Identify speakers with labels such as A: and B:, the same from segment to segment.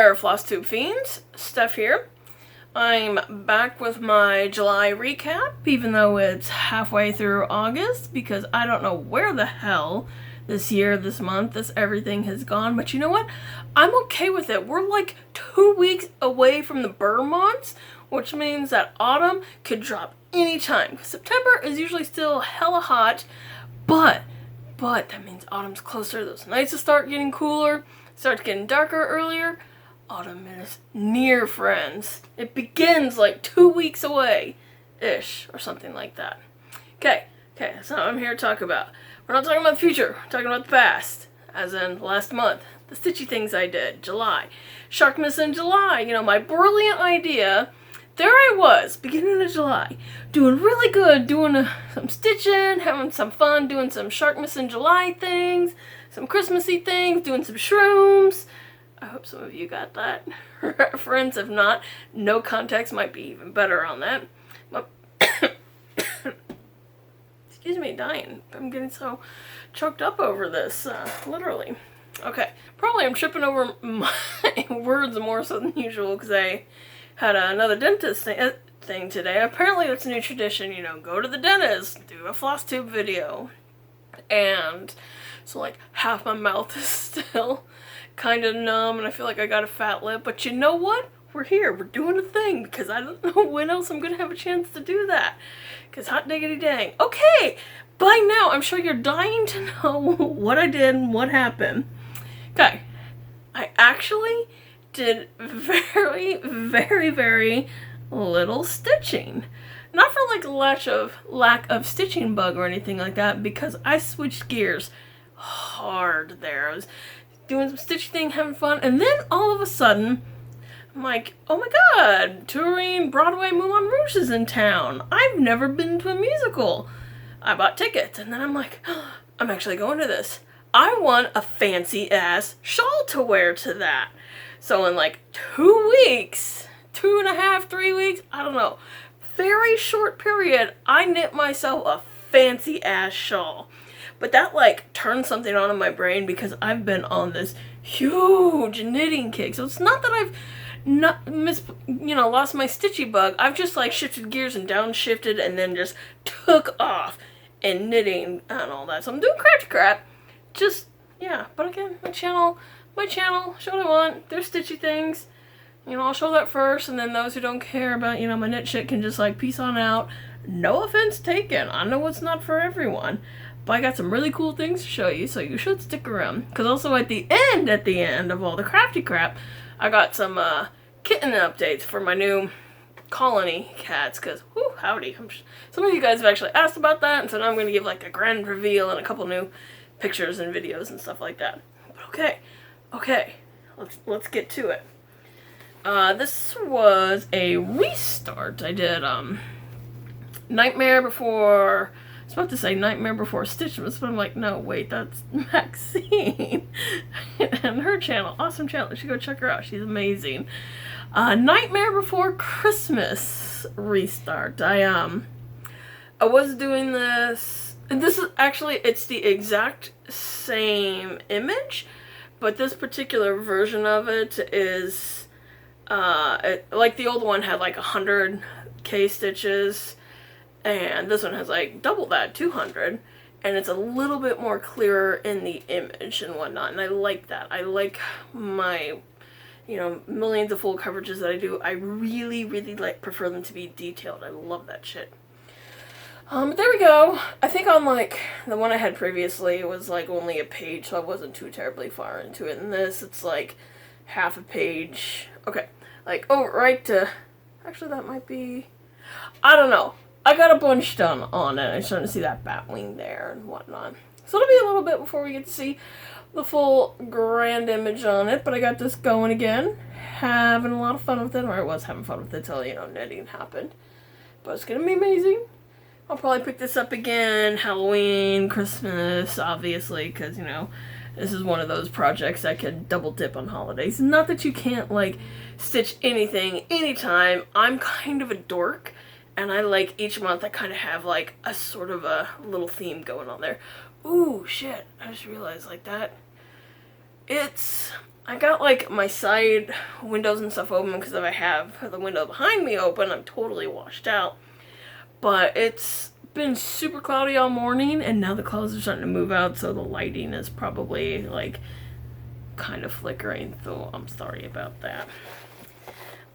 A: there, Flosstube fiends. Steph here. I'm back with my July recap, even though it's halfway through August, because I don't know where the hell this year, this month, this everything has gone. But you know what? I'm okay with it. We're like 2 weeks away from the burr months, which means that autumn could drop anytime. September is usually still hella hot, but that means autumn's closer. Those nights will start getting cooler, starts getting darker earlier. Autumn is near, friends. It begins like 2 weeks away-ish, or something like that. Okay, that's not what I'm here to talk about. We're not talking about the future, we're talking about the past. As in last month, the Stitchy Things I did, July. Sharkmas in July, you know, my brilliant idea. There I was, beginning of July, doing really good, doing some stitching, having some fun, doing some Sharkmas in July things, some Christmassy things, doing some shrooms. I hope some of you got that reference. If not, no context might be even better on that. Excuse me, dying. I'm getting so choked up over this, literally. Okay, probably I'm tripping over my words more so than usual because I had another dentist thing today. Apparently that's a new tradition, you know, go to the dentist, do a Flosstube video. And so like half my mouth is still kind of numb and I feel like I got a fat lip. But you know what? We're here. We're doing a thing because I don't know when else I'm going to have a chance to do that. Because hot diggity dang. Okay, by now I'm sure you're dying to know what I did and what happened. Okay, I actually did very, very, very little stitching. Not for like lack of stitching bug or anything like that, because I switched gears hard there. I was doing some stitch thing, having fun, and then all of a sudden, I'm like, oh my god, touring Broadway Moulin Rouge is in town. I've never been to a musical. I bought tickets, and then I'm like, oh, I'm actually going to this. I want a fancy ass shawl to wear to that. So in like 2 weeks, 2.5, 3 weeks, I don't know, very short period, I knit myself a fancy ass shawl. But that like turned something on in my brain because I've been on this huge knitting kick. So it's not that I've lost my stitchy bug. I've just like shifted gears and downshifted and then just took off in knitting and all that. So I'm doing crafty crap. Just, yeah, but again, my channel, show what I want. There's stitchy things. You know, I'll show that first, and then those who don't care about, you know, my knit shit can just, like, peace on out. No offense taken. I know it's not for everyone. But I got some really cool things to show you, so you should stick around. Because also at the end of all the crafty crap, I got some kitten updates for my new colony cats. Because, whoo, howdy. Some of you guys have actually asked about that, and so now I'm going to give, like, a grand reveal and a couple new pictures and videos and stuff like that. But okay, let's get to it. This was a restart. I did Nightmare Before, I was about to say Nightmare Before Stitchmas, but I'm like, no, wait, that's Maxine. And her channel, awesome channel, you should go check her out, she's amazing. Nightmare Before Christmas restart. I was doing this, and this is actually, it's the exact same image, but this particular version of it is, like the old one had like 100k stitches, and this one has like double that, 200, and it's a little bit more clearer in the image and whatnot, and I like that. I like my, you know, millions of full coverages that I do. I really, really prefer them to be detailed. I love that shit. But there we go. I think on like the one I had previously, it was like only a page, so I wasn't too terribly far into it. And this, it's like half a page. Okay, like, oh, right to, actually that might be, I don't know. I got a bunch done on it. I'm starting to see that bat wing there and whatnot. So it'll be a little bit before we get to see the full grand image on it, but I got this going again. Having a lot of fun with it, or I was having fun with it till, you know, knitting happened. But it's gonna be amazing. I'll probably pick this up again, Halloween, Christmas, obviously, because, you know, this is one of those projects that can double dip on holidays. Not that you can't, like, stitch anything, anytime. I'm kind of a dork, and I like each month I kind of have, like, a sort of a little theme going on there. Ooh, shit, I just realized, like, that. It's I got like my side windows and stuff open because if I have the window behind me open, I'm totally washed out. But it's been super cloudy all morning, and now the clouds are starting to move out, so the lighting is probably like kind of flickering, so I'm sorry about that.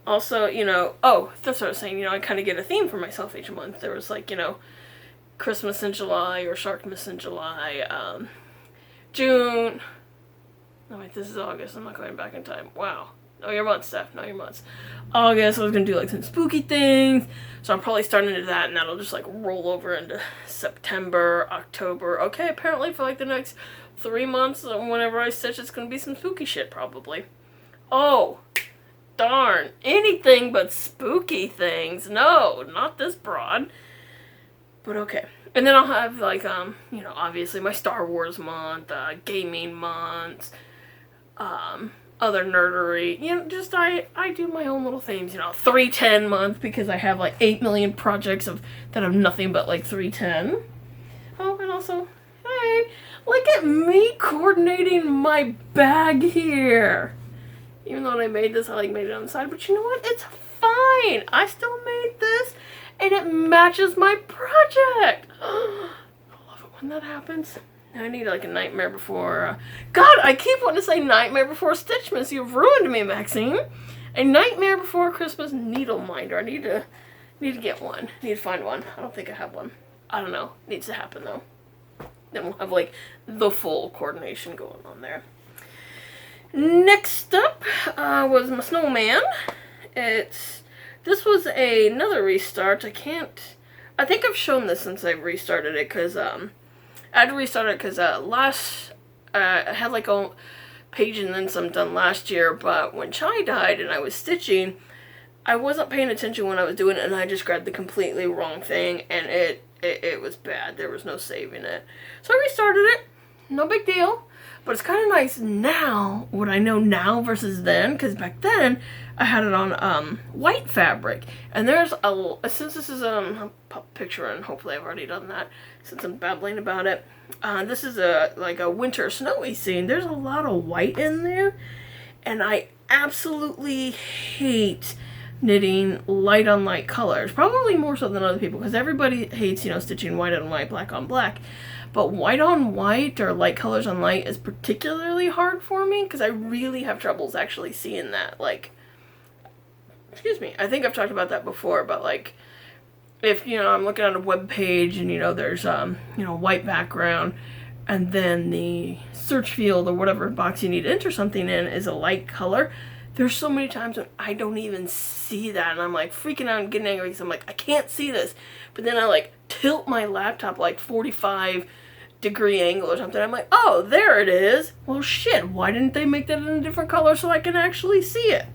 A: Also, you know, oh, that's what I was saying, you know, I kind of get a theme for myself each month. There was like, you know, Christmas in July or Sharkmas in July, June. No, wait, this is August. I'm not going back in time. Wow. Know your months, Steph. Know your months. August, I was going to do like some spooky things. So I'm probably starting to do that, and that'll just like roll over into September, October. Okay, apparently for like the next 3 months, whenever I stitch, it's going to be some spooky shit probably. Oh, darn. Anything but spooky things. No, not this broad. But okay. And then I'll have like, you know, obviously my Star Wars month, gaming months, other nerdery, you know, just I do my own little themes, you know, 310 month because I have like 8 million projects that have nothing but like 310. Oh, and also, hey, look at me coordinating my bag here. Even though I made this, I like made it on the side, but you know what? It's fine. I still made this and it matches my project. I love it when that happens. I need like a nightmare before, God, I keep wanting to say nightmare before Stitchmas. You've ruined me, Maxine. A nightmare before Christmas needle minder. I need to get one. Need to find one. I don't think I have one. I don't know. Needs to happen though. Then we'll have like the full coordination going on there. Next up was my Snowman. This was another restart. I think I've shown this since I restarted it because I had to restart it because I had like a page and then some done last year, but when Chai died and I was stitching, I wasn't paying attention when I was doing it, and I just grabbed the completely wrong thing, and it was bad. There was no saving it. So I restarted it. No big deal. But it's kind of nice now, what I know now versus then, because back then I had it on white fabric. And there's since this is I'll pop a picture, and hopefully I've already done that since I'm babbling about it. This is like a winter snowy scene. There's a lot of white in there, and I absolutely hate knitting light on light colors. Probably more so than other people, because everybody hates, you know, stitching white on white, black on black. But white on white or light colors on light is particularly hard for me because I really have troubles actually seeing that. Like, excuse me, I think I've talked about that before, but like, if, you know, I'm looking at a web page and, you know, there's, you know, white background, and then the search field or whatever box you need to enter something in is a light color, there's so many times when I don't even see that, and I'm like freaking out and getting angry because I'm like, I can't see this. But then I like tilt my laptop like 45-degree angle or something. I'm like, oh, there it is. Well, shit, why didn't they make that in a different color so I can actually see it?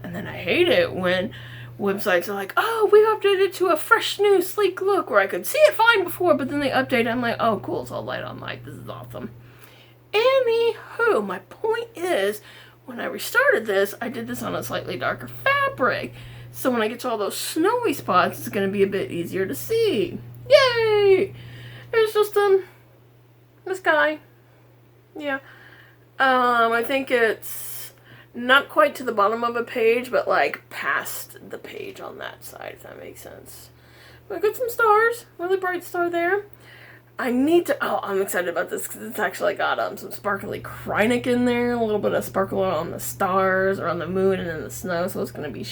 A: And then I hate it when websites are like, oh, we updated to a fresh, new, sleek look, where I could see it fine before, but then they update it. I'm like, oh, cool, it's all light on light. This is awesome. Anywho, my point is, when I restarted this, I did this on a slightly darker fabric. So when I get to all those snowy spots, it's going to be a bit easier to see. Yay! It's just, this guy. Yeah. I think it's not quite to the bottom of a page, but like past the page on that side, if that makes sense. But I got some stars. Really bright star there. I need to, oh, I'm excited about this because it's actually got some sparkly Krueger in there, a little bit of sparkle on the stars or on the moon and in the snow, so it's going to be,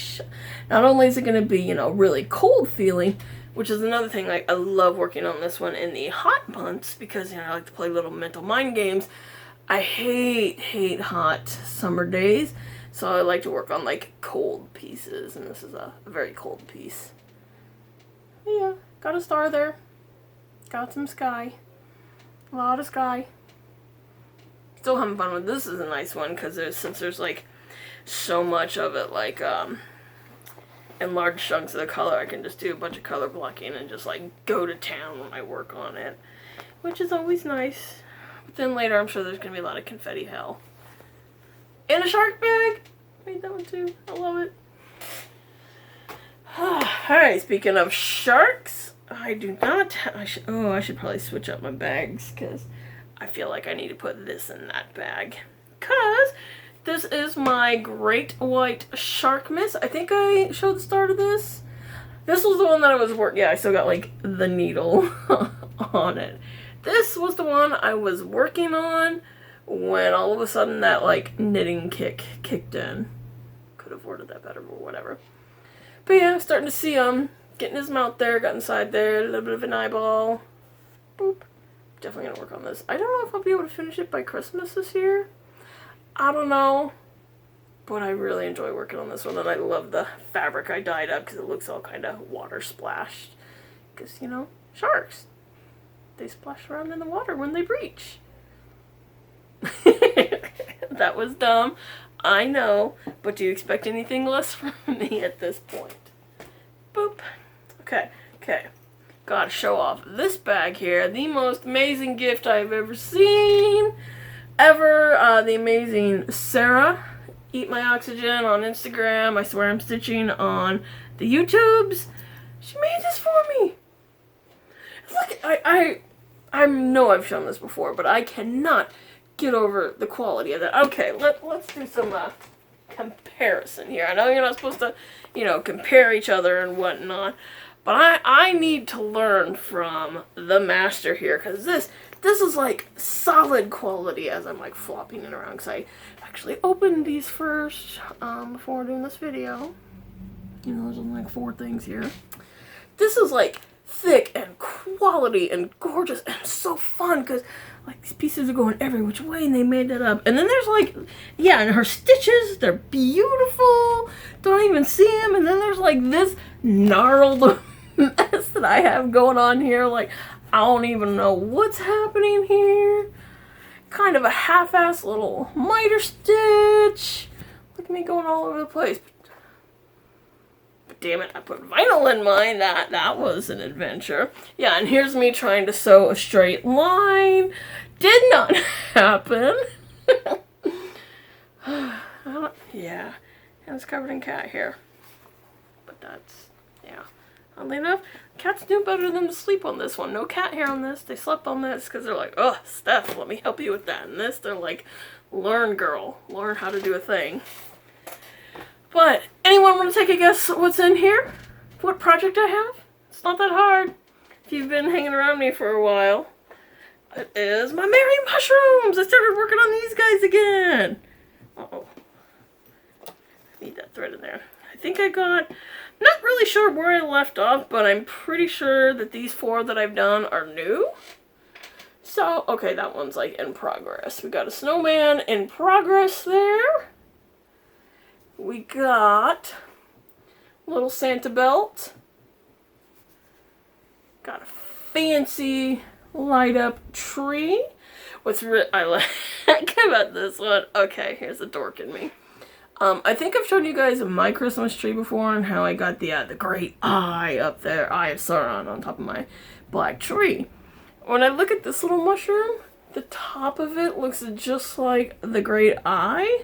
A: not only is it going to be, you know, really cold feeling, which is another thing, like, I love working on this one in the hot months because, you know, I like to play little mental mind games. I hate hot summer days, so I like to work on, like, cold pieces, and this is a very cold piece. Yeah, got a star there. Got some sky. A lot of sky. Still having fun with this. Is a nice one because since there's like so much of it, like in large chunks of the color, I can just do a bunch of color blocking and just like go to town when I work on it, which is always nice. But then later I'm sure there's gonna be a lot of confetti hell. And a shark bag! Made that one too. I love it. Alright, speaking of sharks, I do not, I should probably switch up my bags because I feel like I need to put this in that bag. Because This is my Great White Shark Mist. I think I showed the start of this. This was the one that I was working. Yeah, I still got like the needle on it. This was the one I was working on when all of a sudden that like knitting kicked in. Could have worded that better, but whatever. But yeah, starting to see him getting his mouth there, got inside there, a little bit of an eyeball. Boop. Definitely gonna work on this. I don't know if I'll be able to finish it by Christmas this year. I don't know, but I really enjoy working on this one, and I love the fabric I dyed up because it looks all kind of water splashed. Because, you know, sharks, they splash around in the water when they breach. That was dumb, I know, but do you expect anything less from me at this point? Boop. Okay. Gotta show off this bag here, the most amazing gift I've ever seen. The amazing Sarah, Eat My Oxygen on Instagram. I swear I'm stitching on the YouTubes. She made this for me. Look, I know I've shown this before, but I cannot get over the quality of that. Okay, let's do some comparison here. I know you're not supposed to, you know, compare each other and whatnot, but I need to learn from the master here, because this is like solid quality as I'm like flopping it around, because I actually opened these first before doing this video. You know, there's only like 4 things here. This is like thick and quality and gorgeous and so fun, because like these pieces are going every which way and they made that up. And then there's like, yeah, and her stitches, they're beautiful. Don't even see them. And then there's like this gnarled mess that I have going on here. Like, I don't even know what's happening here. Kind of a half-ass little miter stitch. Look at me going all over the place. But damn it, I put vinyl in mine. That was an adventure. Yeah, and here's me trying to sew a straight line. Did not happen. Yeah, and it's covered in cat hair. But that's, yeah. Oddly enough, cats knew better than to sleep on this one. No cat hair on this. They slept on this because they're like, oh, Steph, let me help you with that. And this, they're like, learn, girl. Learn how to do a thing. But anyone want to take a guess what's in here? What project I have? It's not that hard. If you've been hanging around me for a while. It is my Merry Mushrooms. I started working on these guys again. Uh-oh. I need that thread in there. I think I got... Not really sure where I left off, but I'm pretty sure that these 4 that I've done are new. So, okay, that one's like in progress. We got a snowman in progress there. We got a little Santa belt. Got a fancy light up tree. What's I like about this one? Okay, here's the dork in me. I think I've shown you guys my Christmas tree before and how I got the great eye up there, Eye of Sauron, on top of my black tree. When I look at this little mushroom, the top of it looks just like the great eye.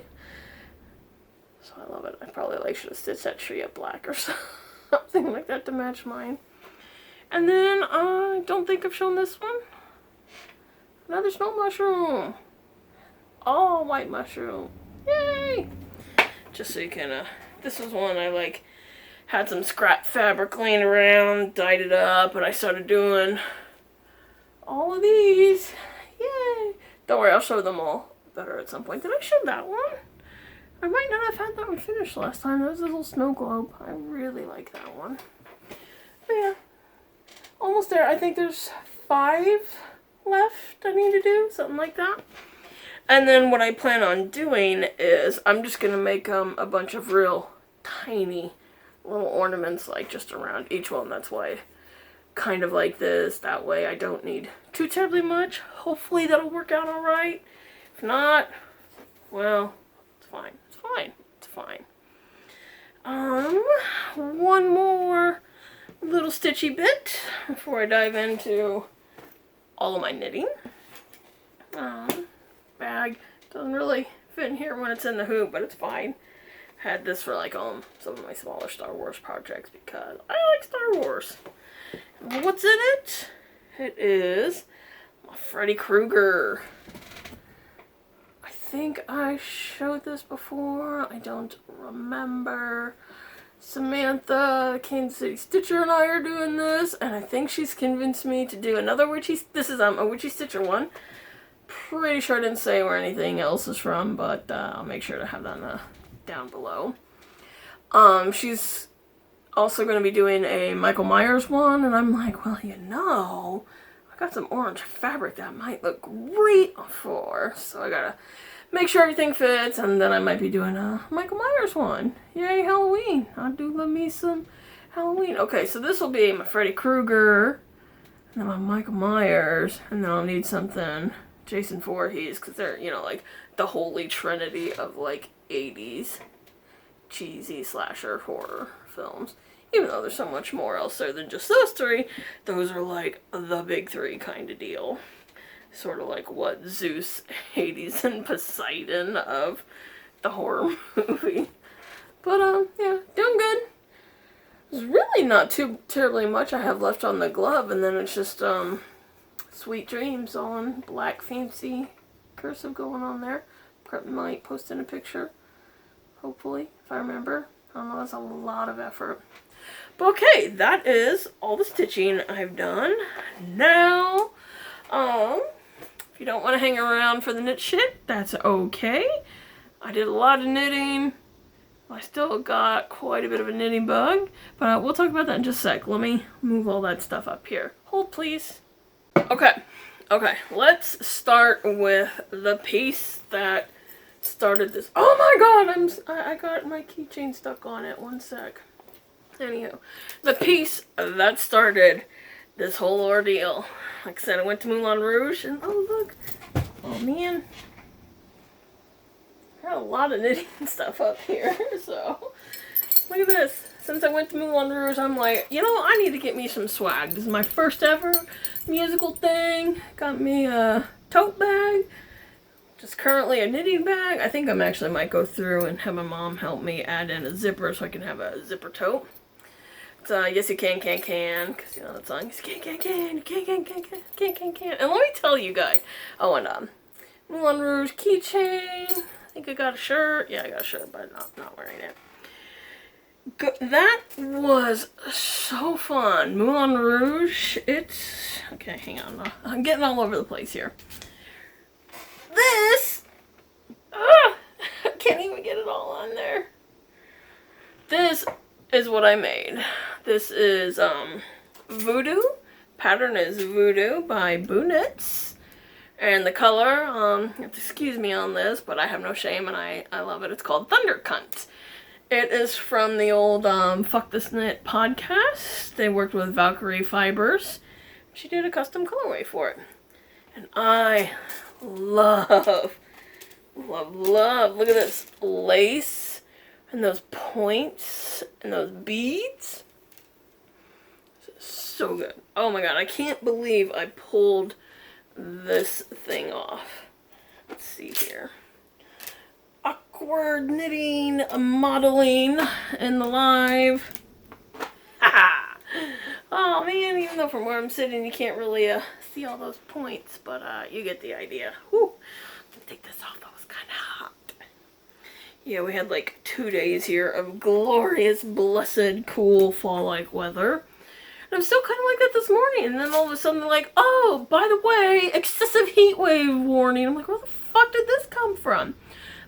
A: So I love it. I probably should have stitched that tree up black or something like that to match mine. And then I don't think I've shown this one. Another snow mushroom. All white mushroom. Yay! Just so you can, this was one I had some scrap fabric laying around, dyed it up, and I started doing all of these. Yay! Don't worry, I'll show them all better at some point. Did I show that one? I might not have had that one finished last time. That was a little snow globe. I really like that one. But yeah, almost there. I think there's 5 left I need to do, something like that. And then what I plan on doing is I'm just going to make a bunch of real tiny little ornaments like just around each one. That's why kind of like this. That way I don't need too terribly much. Hopefully that'll work out alright. If not, well, it's fine. It's fine. It's fine. One more little stitchy bit before I dive into all of my knitting. Bag doesn't really fit in here when it's in the hoop, but it's fine. Had this for some of my smaller Star Wars projects because I like Star Wars. And what's in it? It is my Freddy Krueger. I think I showed this before. I don't remember. Samantha, Kansas City Stitcher, and I are doing this, and I think she's convinced me to do another Witchy. This is a Witchy Stitcher one. Pretty sure I didn't say where anything else is from, but I'll make sure to have that down below. She's also going to be doing a Michael Myers one, and I'm like, well, you know, I got some orange fabric that might look great for, so I gotta make sure everything fits, and then I might be doing a Michael Myers one. Yay, Halloween. I do love me some Halloween. Okay, so this will be my Freddy Krueger, and then my Michael Myers, and then I'll need something Jason Voorhees, because they're, you know, like the holy trinity of like 80s cheesy slasher horror films. Even though there's so much more else there than just those three, those are like the big three kind of deal. Sort of like what Zeus, Hades, and Poseidon of the horror movie. But, yeah, doing good. There's really not too terribly much I have left on the glove, and then it's just, Sweet Dreams on black fancy cursive going on there. Might post in a picture, hopefully, if I remember. I don't know, that's a lot of effort. But okay, that is all the stitching I've done. Now, if you don't want to hang around for the knit shit, that's okay. I did a lot of knitting. I still got quite a bit of a knitting bug, but we'll talk about that in just a sec. Let me move all that stuff up here. Hold, please. Okay, let's start with the piece that started this. Oh my god, I got my keychain stuck on it. One sec. Anywho, the piece that started this whole ordeal. Like I said, I went to Moulin Rouge, and oh look, oh man, I got a lot of knitting stuff up here. So look at this. Since I went to Moulin Rouge, I'm like, you know, I need to get me some swag. This is my first ever musical thing. Got me a tote bag. Just currently a knitting bag. I think I'm actually might go through and have my mom help me add in a zipper so I can have a zipper tote. So yes you can, because you know that song. Yes, you can. And let me tell you guys. Oh, and Moulin Rouge keychain. I think I got a shirt. Yeah, I got a shirt, but not wearing it. That was so fun. Moulin Rouge. It's okay. Hang on. I'm getting all over the place here. This, I can't even get it all on there. This is what I made. This is Voodoo. Pattern is Voodoo by Boo Knits. And the color, you have to excuse me on this, but I have no shame and I love it. It's called Thunder Cunt. It is from the old Fuck This Knit podcast. They worked with Valkyrie Fibers. She did a custom colorway for it. And I love. Look at this lace and those points and those beads. So good. Oh my god, I can't believe I pulled this thing off. Let's see here. Awkward knitting, modeling in the live. Haha! Oh man, even though from where I'm sitting you can't really see all those points, but you get the idea. Whew. Let me take this off, that was kind of hot. Yeah, we had like 2 days here of glorious, blessed, cool, fall-like weather. And I'm still kind of like that this morning, and then all of a sudden they're like, oh, by the way, excessive heat wave warning. I'm like, where the fuck did this come from?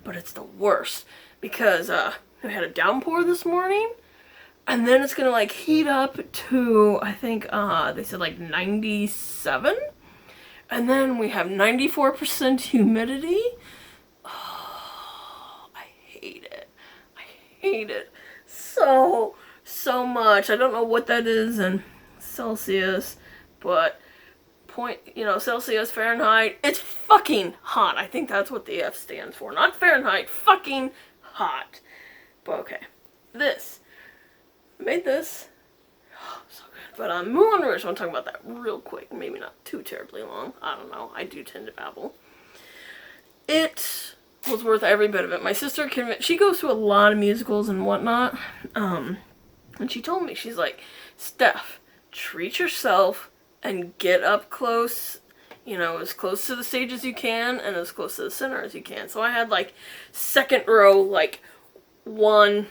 A: But it's the worst, because we had a downpour this morning, and then it's gonna like heat up to, I think they said like 97, and then we have 94% humidity. Oh, I hate it. I hate it so much. I don't know what that is in Celsius, but Celsius, Fahrenheit, it's fucking hot. I think that's what the F stands for. Not Fahrenheit, fucking hot. But okay, made this. Oh, so good. But Moulin Rouge, I want to talk about that real quick. Maybe not too terribly long. I don't know. I do tend to babble. It was worth every bit of it. My sister, she goes to a lot of musicals and whatnot. And she told me, she's like, Steph, treat yourself and get up close you know, as close to the stage as you can and as close to the center as you can. So I had like second row, like 1-2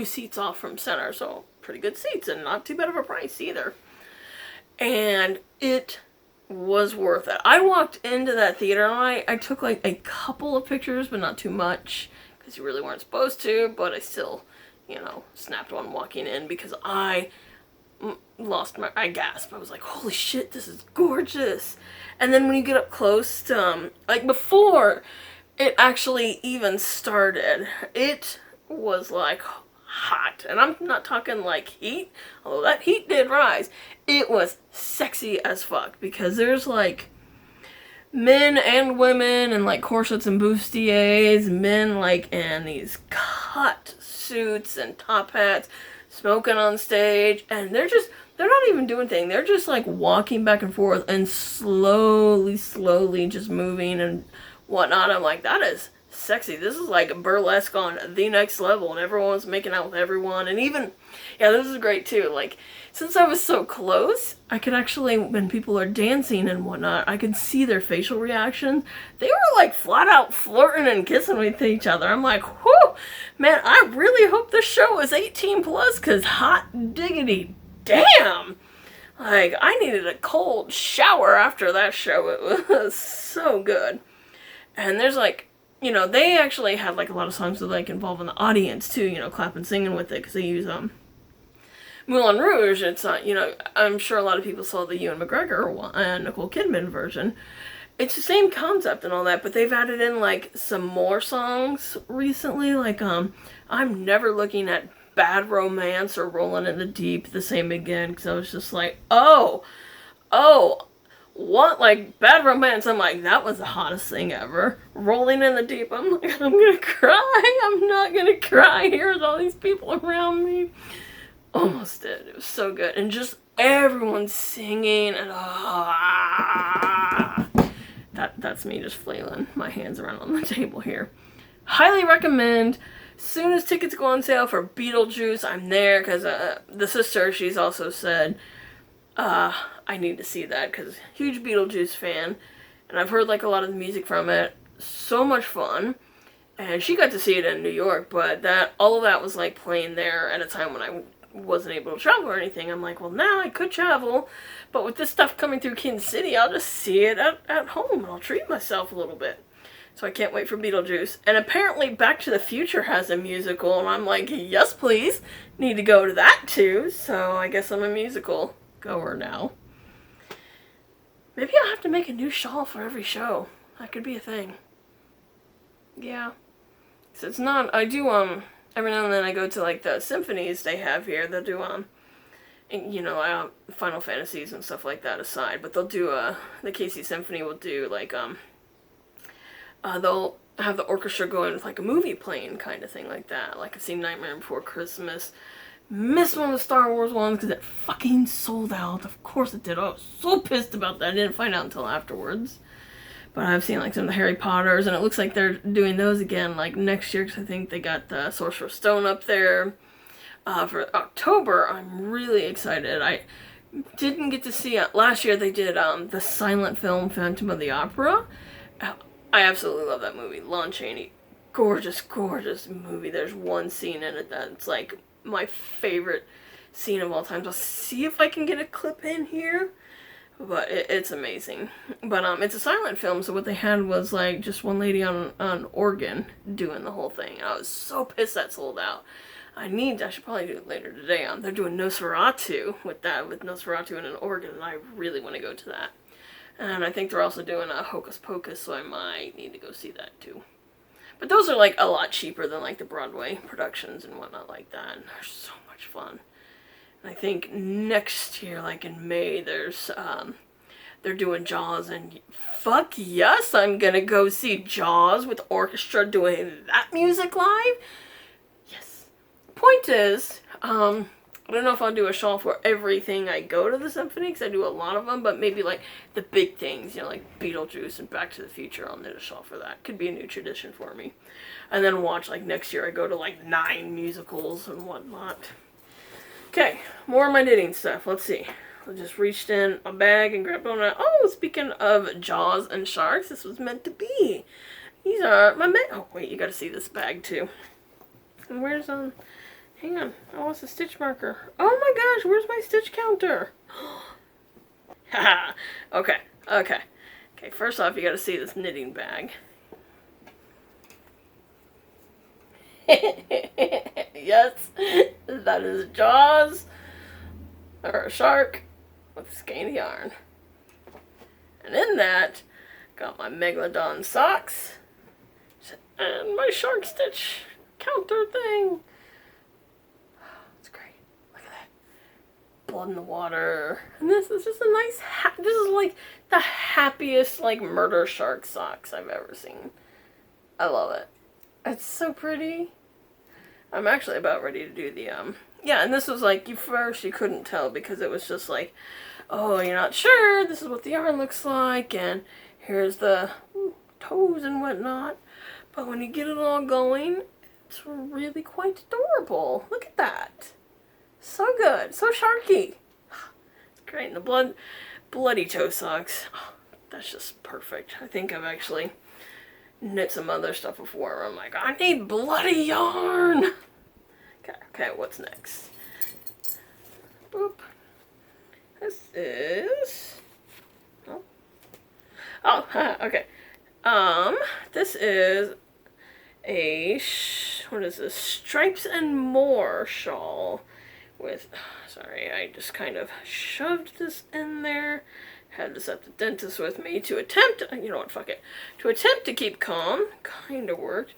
A: seats off from center, so pretty good seats and not too bad of a price either. And it was worth it. I walked into that theater and I took like a couple of pictures, but not too much, because you really weren't supposed to, but I still, you know, snapped one walking in because I gasped. I was like, holy shit, this is gorgeous. And then when you get up close to, like before it actually even started, it was like hot. And I'm not talking like heat, although that heat did rise. It was sexy as fuck, because there's like men and women in like corsets and bustiers, men like in these cut suits and top hats, smoking on stage, and they're not even doing anything. They're just like walking back and forth and slowly just moving and whatnot. I'm like, that is sexy. This is like burlesque on the next level, and everyone's making out with everyone. And even, yeah, this is great too. Like, since I was so close, I could actually, when people are dancing and whatnot, I could see their facial reactions. They were like flat out flirting and kissing with each other. I'm like, whew, man, I really hope this show is 18 plus, because hot diggity damn. Like, I needed a cold shower after that show. It was so good. And there's like, you know, they actually had like a lot of songs that like involving the audience too, you know, clapping, singing with it, because they use Moulin Rouge. It's not, you know, I'm sure a lot of people saw the Ewan McGregor and Nicole Kidman version. It's the same concept and all that, but they've added in like some more songs recently, like I'm never looking at Bad Romance or Rolling in the Deep the same again, because I was just like, oh, what, like Bad Romance, I'm like, that was the hottest thing ever. Rolling in the Deep, I'm like, I'm gonna cry. I'm not gonna cry. Here's all these people around me. Almost did. It was so good. And just everyone singing, and that's me just flailing my hands around on the table here. Highly recommend. Soon as tickets go on sale for Beetlejuice, I'm there, because the sister, she's also said, I need to see that, because huge Beetlejuice fan, and I've heard like a lot of the music from it. So much fun. And she got to see it in New York, but all of that was like playing there at a time when I wasn't able to travel or anything. I'm like, well, now I could travel, but with this stuff coming through Kansas City, I'll just see it at home, and I'll treat myself a little bit. So I can't wait for Beetlejuice. And apparently Back to the Future has a musical, and I'm like, yes, please. Need to go to that too, so I guess I'm a musical goer now. Maybe I'll have to make a new shawl for every show. That could be a thing. Yeah. So it's not, I do, every now and then I go to like the symphonies they have here. They'll do, you know, Final Fantasies and stuff like that aside, but they'll do, the KC Symphony will do like, they'll have the orchestra going with like a movie playing kind of thing like that. Like I've seen Nightmare Before Christmas. Missed one of the Star Wars ones because it fucking sold out. Of course it did. I was so pissed about that. I didn't find out until afterwards. But I've seen like some of the Harry Potters, and it looks like they're doing those again like next year, because I think they got the Sorcerer's Stone up there for October. I'm really excited. I didn't get to see it last year. They did the silent film Phantom of the Opera. I absolutely love that movie. Lon Chaney, gorgeous movie. There's one scene in it that's like my favorite scene of all time. I'll see if I can get a clip in here, but it's amazing. But it's a silent film, so what they had was like just one lady on organ doing the whole thing. And I was so pissed that sold out. I should probably do it later today. They're doing Nosferatu with Nosferatu and an organ, and I really want to go to that. And I think they're also doing a Hocus Pocus, so I might need to go see that too. But those are like a lot cheaper than like the Broadway productions and whatnot like that, and they're so much fun. And I think next year, like in May, there's they're doing Jaws, and fuck yes, I'm gonna go see Jaws with orchestra doing that music live. Yes. Point is, I don't know if I'll do a shawl for everything I go to the symphony, because I do a lot of them, but maybe like the big things, you know, like Beetlejuice and Back to the Future, I'll knit a shawl for that. Could be a new tradition for me. And then watch, like next year I go to like 9 musicals and whatnot. Okay, more of my knitting stuff. Let's see. I just reached in a bag and grabbed one. Oh, speaking of jaws and sharks, this was meant to be. These are my oh wait, you gotta see this bag too. And where's hang on, oh, it's a stitch marker. Oh my gosh, where's my stitch counter? Haha. Okay. First off, you gotta see this knitting bag. Yes, that is jaws, or a shark, with skein yarn. And in that, got my Megalodon socks, and my shark stitch counter thing. It's great. Look at that. Blood in the water. And this is just a nice, this is like the happiest like murder shark socks I've ever seen. I love it. It's so pretty. I'm actually about ready to do the, yeah, and this was like, first you couldn't tell because it was just like, oh, you're not sure, this is what the yarn looks like, and here's the toes and whatnot. But when you get it all going, it's really quite adorable. Look at that. So good. So sharky. It's great. And the bloody toe socks. Oh, that's just perfect. I think I've actually knit some other stuff before where I'm like, I need bloody yarn. Okay, what's next? Boop. This is... Oh, okay. This is a, what is this? Stripes and More shawl with, sorry, I just kind of shoved this in there. Had to set the dentist with me to attempt, you know what, fuck it. To attempt to keep calm. Kind of worked.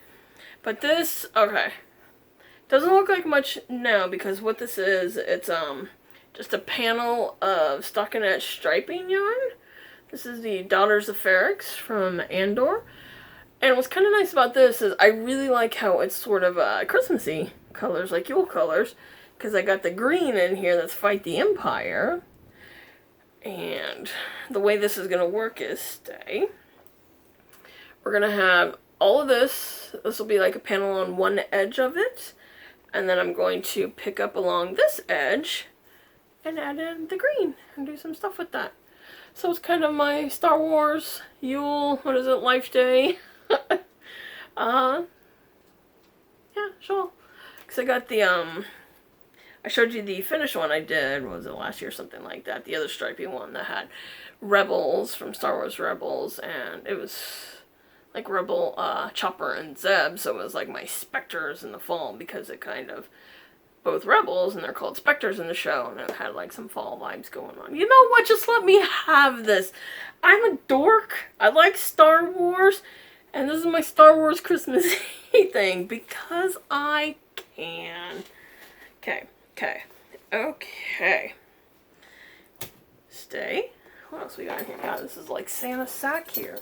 A: But this, okay. Doesn't look like much now because what this is, it's just a panel of stockinette striping yarn. This is the Daughters of Ferrix from Andor. And what's kind of nice about this is I really like how it's sort of Christmassy colors, like Yule colors. Because I got the green in here that's Fight the Empire. And the way this is going to work is, stay. We're going to have all of this. This will be like a panel on one edge of it. And then I'm going to pick up along this edge and add in the green and do some stuff with that. So it's kind of my Star Wars, Yule, what is it, Life Day. Yeah, shawl. Because I got the, I showed you the finished one I did, what was it, last year or something like that. The other stripy one that had Rebels from Star Wars Rebels, and it was like Rebel, Chopper and Zeb, so it was like my Spectres in the fall, because it kind of, both Rebels, and they're called Spectres in the show, and it had like some fall vibes going on. You know what, just let me have this. I'm a dork, I like Star Wars, and this is my Star Wars Christmas thing, because I can. Okay. Stay. What else we got here? God, this is like Santa's sack here.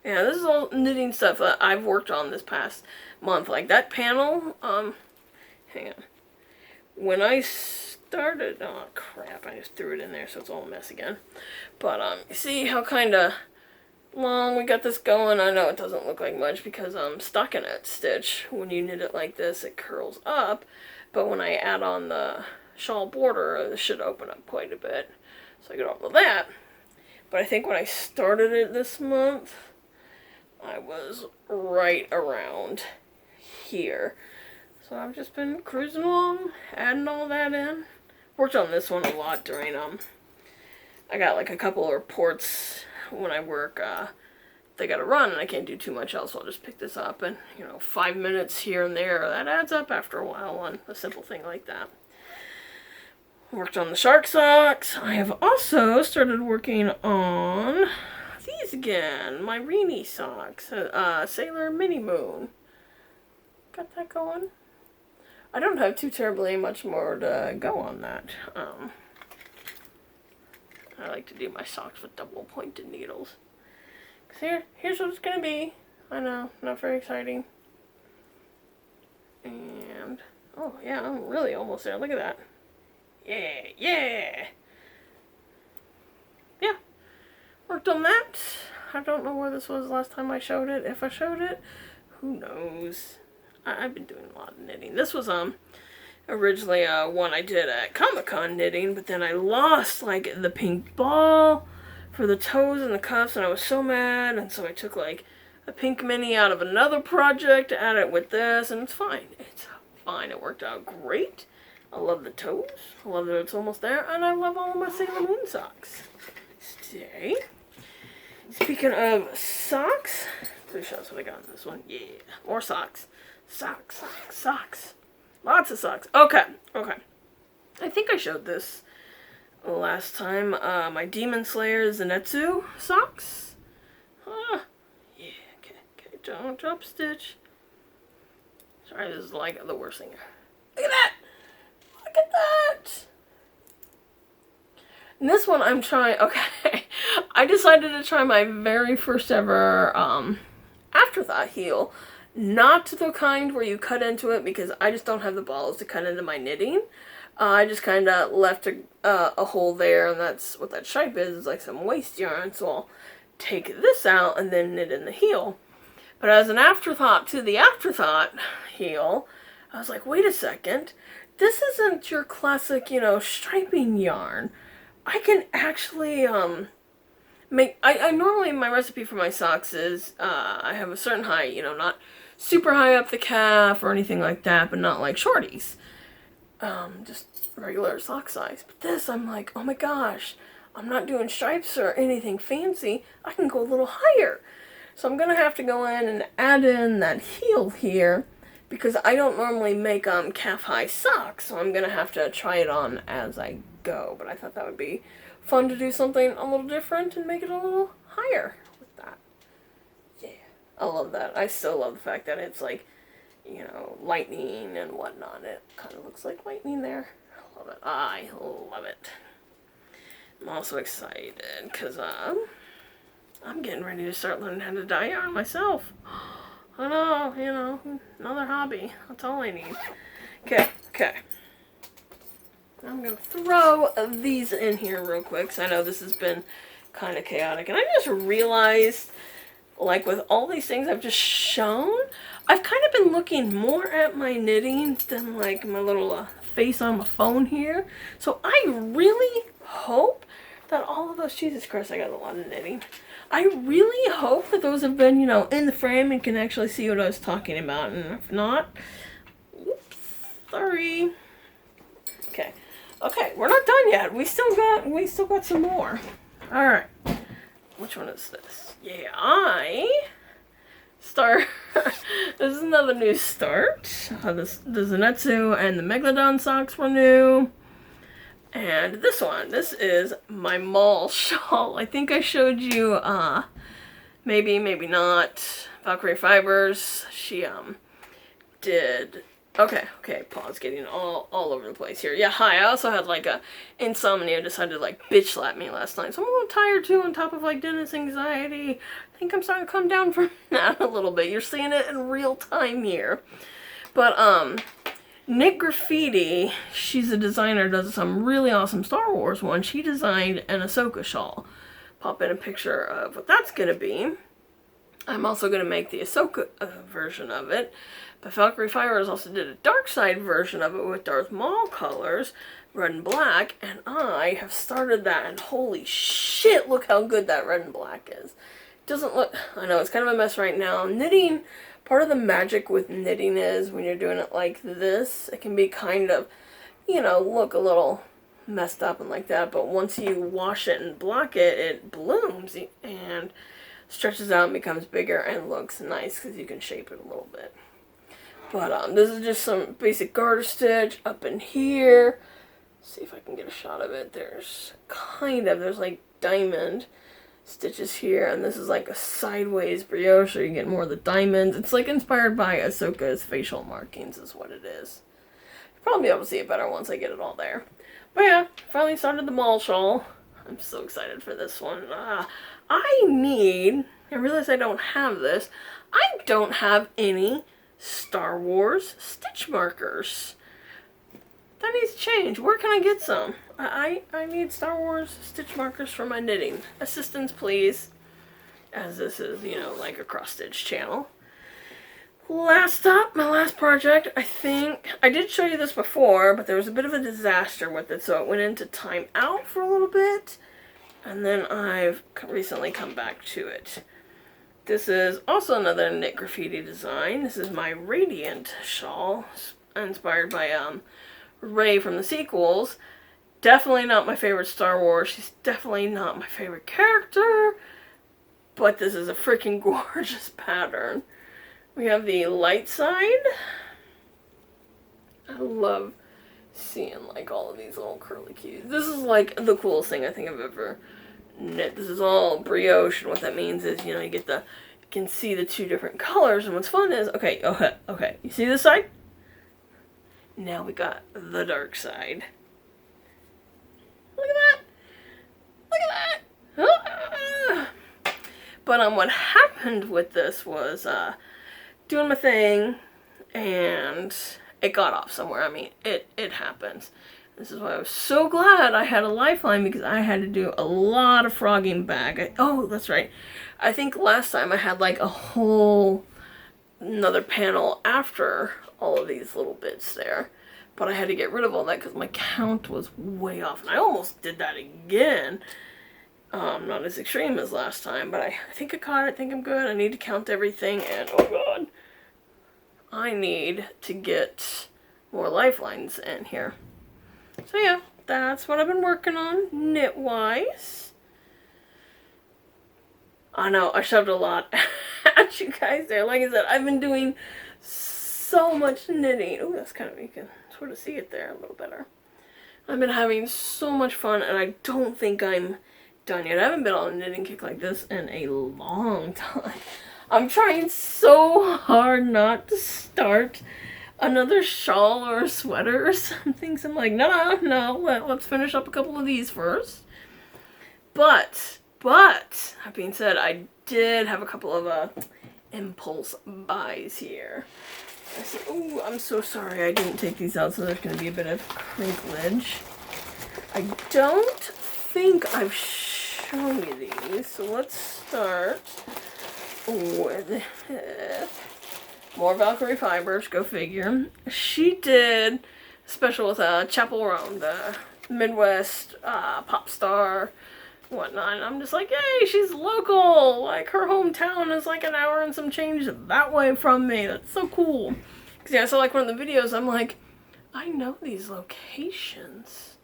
A: Yeah, this is all knitting stuff that I've worked on this past month. Like that panel, hang on. When I started, oh crap, I just threw it in there so it's all a mess again. But, you see how kind of long we got this going? I know it doesn't look like much because stockinette stitch, when you knit it like this, it curls up. But when I add on the shawl border, it should open up quite a bit. So I get all of that. But I think when I started it this month, I was right around here. So I've just been cruising along, adding all that in. Worked on this one a lot during, I got like a couple of reports when I work, they gotta run and I can't do too much else, so I'll just pick this up and, 5 minutes here and there, that adds up after a while on a simple thing like that. Worked on the shark socks. I have also started working on these again, my Reenie socks, Sailor Mini Moon. Got that going. I don't have too terribly much more to go on that. I like to do my socks with double pointed needles. Here's what it's going to be. I know, not very exciting. And, oh yeah, I'm really almost there. Look at that. Yeah. Yeah. Worked on that. I don't know where this was last time I showed it. If I showed it, who knows. I've been doing a lot of knitting. This was, originally one I did at Comic-Con knitting, but then I lost like the pink ball for the toes and the cuffs, and I was so mad, and so I took like a pink mini out of another project to add it with this, and it's fine. It's fine. It worked out great. I love the toes. I love that it's almost there, and I love all of my Sailor Moon socks. Stay. Speaking of socks, pretty sure that's what I got in this one. Yeah, more socks. Socks, socks, socks. Lots of socks. Okay, okay. I think I showed this last time. My Demon Slayer Zenitsu socks. Yeah, okay, okay. Don't drop stitch. Sorry, this is like the worst thing. Look at that! Look at that! And this one I'm trying, okay. I decided to try my very first ever afterthought heel. Not the kind where you cut into it, because I just don't have the balls to cut into my knitting. I just kind of left a hole there, and that's what that stripe is like some waste yarn. So I'll take this out and then knit in the heel. But as an afterthought to the afterthought heel, I was like, wait a second. This isn't your classic, you know, striping yarn. I can actually make... I normally, my recipe for my socks is I have a certain height, you know, not super high up the calf or anything like that, but not like shorties. Just regular sock size. But this, I'm like, oh my gosh, I'm not doing stripes or anything fancy. I can go a little higher. So I'm going to have to go in and add in that heel here, because I don't normally make calf-high socks, so I'm going to have to try it on as I go. But I thought that would be fun to do something a little different and make it a little higher with that. Yeah, I love that. I still love the fact that it's like, you know, lightning and whatnot. It kind of looks like lightning there. I love it. I love it. I'm also excited because I'm getting ready to start learning how to dye yarn myself. I know, you know, another hobby. That's all I need. Okay, okay. I'm going to throw these in here real quick, because I know this has been kind of chaotic. And I just realized, like with all these things I've just shown, I've kind of been looking more at my knitting than like my little face on my phone here. So I really hope that all of those, Jesus Christ, I got a lot of knitting. I really hope that those have been, you know, in the frame and can actually see what I was talking about. And if not, oops, sorry. Okay. Okay, we're not done yet. We still got some more. All right. Which one is this? Yeah, this is another new start. The Zenitsu and the Megalodon socks were new. And this one, this is my mall shawl. I think I showed you, maybe not, Valkyrie Fibers. She, did, okay, pause, getting all over the place here. Yeah, hi, I also had, like, a insomnia, decided to, like, bitch slap me last night. So I'm a little tired, too, on top of, like, Dennis anxiety. I think I'm starting to come down from that a little bit. You're seeing it in real time here. But, Knit Graffiti, she's a designer, does some really awesome Star Wars ones. She designed an Ahsoka shawl. Pop in a picture of what that's going to be. I'm also going to make the Ahsoka version of it. But Valkyrie Fibers also did a dark side version of it with Darth Maul colors, red and black. And I have started that, and holy shit, look how good that red and black is. It doesn't look, I know it's kind of a mess right now. Knitting, part of the magic with knitting is when you're doing it like this, it can be kind of, you know, look a little messed up and like that. But once you wash it and block it, it blooms and stretches out and becomes bigger and looks nice because you can shape it a little bit. But this is just some basic garter stitch up in here. Let's see if I can get a shot of it. There's like diamond stitches here, and this is like a sideways brioche, so you get more of the diamonds. It's like inspired by Ahsoka's facial markings is what it is. You'll probably be able to see it better once I get it all there. But yeah, finally started the mall shawl. I'm so excited for this one. I realize I don't have this. I don't have any Star Wars stitch markers. That needs to change. Where can I get some? I need Star Wars stitch markers for my knitting. Assistance, please. As this is, you know, like a cross-stitch channel. Last up, my last project, I think, I did show you this before, but there was a bit of a disaster with it, so it went into timeout for a little bit, and then I've recently come back to it. This is also another knit graffiti design. This is my Reydiant shawl, inspired by Rey from the sequels. Definitely not my favorite Star Wars. She's definitely not my favorite character, but this is a freaking gorgeous pattern. We have the light side. I love seeing like all of these little curly cues. This is like the coolest thing I think I've ever knit. This is all brioche, and what that means is, you know, you can see the two different colors, and what's fun is, okay, you see this side? Now we got the dark side. Look at that! Look at that! Ah! But what happened with this was, doing my thing, and it got off somewhere. I mean, it happens. This is why I was so glad I had a lifeline, because I had to do a lot of frogging back. Oh, that's right. I think last time I had like a whole another panel after all of these little bits there. But I had to get rid of all that because my count was way off. And I almost did that again. Not as extreme as last time, but I think I caught it. I think I'm good. I need to count everything, and oh god, I need to get more lifelines in here. So yeah, that's what I've been working on knit-wise. I know, I shoved a lot at you guys there. Like I said, I've been doing so much knitting. Oh, that's kind of, you can sort of see it there a little better. I've been having so much fun, and I don't think I'm done yet. I haven't been on a knitting kick like this in a long time. I'm trying so hard not to start another shawl or a sweater or something. So I'm like, no, let's finish up a couple of these first. But, that being said, I did have a couple of impulse buys here. I said, oh, I'm so sorry I didn't take these out, so there's going to be a bit of crinklage. I don't think I've shown you these, so let's start with more Valkyrie fibers, go figure. She did a special with Chapel Roan, the Midwest pop star, whatnot. And I'm just like, yay, she's local. Like, her hometown is like an hour and some change that way from me. That's so cool. Because yeah, I saw like one of the videos, I'm like, I know these locations.